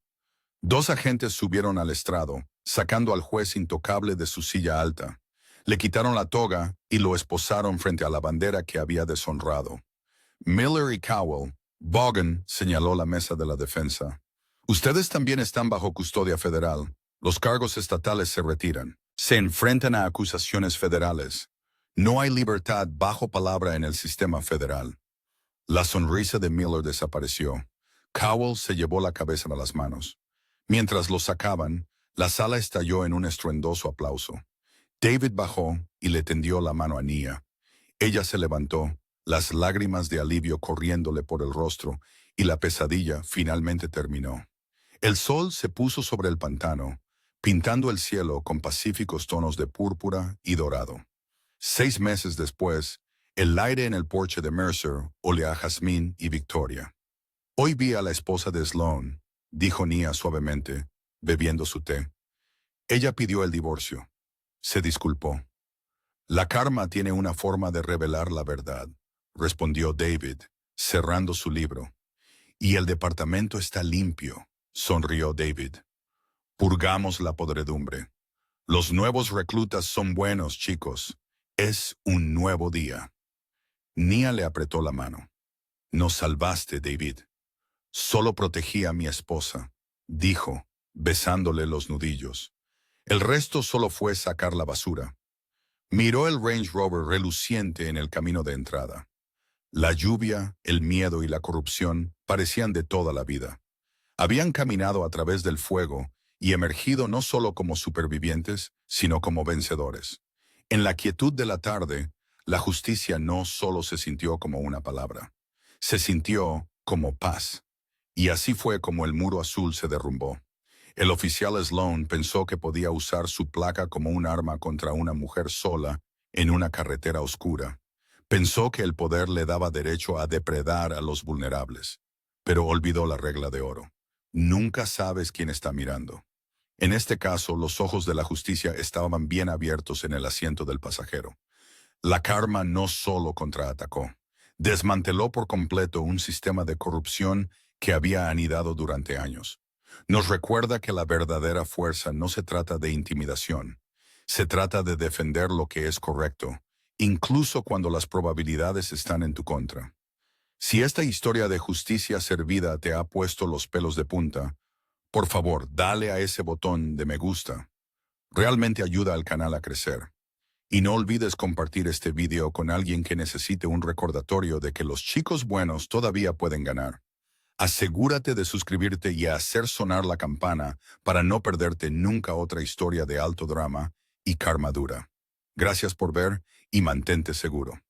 2 agentes subieron al estrado, sacando al juez intocable de su silla alta. Le quitaron la toga y lo esposaron frente a la bandera que había deshonrado. Miller y Cowell, Vaughan señaló la mesa de la defensa. «Ustedes también están bajo custodia federal. Los cargos estatales se retiran. Se enfrentan a acusaciones federales. No hay libertad bajo palabra en el sistema federal». La sonrisa de Miller desapareció. Cowell se llevó la cabeza a las manos. Mientras lo sacaban, la sala estalló en un estruendoso aplauso. David bajó y le tendió la mano a Nia. Ella se levantó, las lágrimas de alivio corriéndole por el rostro, y la pesadilla finalmente terminó. El sol se puso sobre el pantano, pintando el cielo con pacíficos tonos de púrpura y dorado. 6 meses después, el aire en el porche de Mercer olía a jazmín y victoria. «Hoy vi a la esposa de Sloan», dijo Nia suavemente, bebiendo su té. Ella pidió el divorcio. Se disculpó. «La karma tiene una forma de revelar la verdad», respondió David, cerrando su libro. «Y el departamento está limpio», sonrió David. «Purgamos la podredumbre. Los nuevos reclutas son buenos, chicos. Es un nuevo día». Nia le apretó la mano. «Nos salvaste, David». «Solo protegí a mi esposa», dijo, besándole los nudillos. «El resto solo fue sacar la basura». Miró el Range Rover reluciente en el camino de entrada. La lluvia, el miedo y la corrupción parecían de toda la vida. Habían caminado a través del fuego y emergido no solo como supervivientes, sino como vencedores. En la quietud de la tarde, la justicia no solo se sintió como una palabra, se sintió como paz. Y así fue como el muro azul se derrumbó. El oficial Sloan pensó que podía usar su placa como un arma contra una mujer sola en una carretera oscura. Pensó que el poder le daba derecho a depredar a los vulnerables. Pero olvidó la regla de oro. Nunca sabes quién está mirando. En este caso, los ojos de la justicia estaban bien abiertos en el asiento del pasajero. La karma no solo contraatacó. Desmanteló por completo un sistema de corrupción que había anidado durante años. Nos recuerda que la verdadera fuerza no se trata de intimidación, se trata de defender lo que es correcto, incluso cuando las probabilidades están en tu contra. Si esta historia de justicia servida te ha puesto los pelos de punta, por favor, dale a ese botón de me gusta. Realmente ayuda al canal a crecer. Y no olvides compartir este video con alguien que necesite un recordatorio de que los chicos buenos todavía pueden ganar. Asegúrate de suscribirte y hacer sonar la campana para no perderte nunca otra historia de alto drama y karma dura. Gracias por ver y mantente seguro.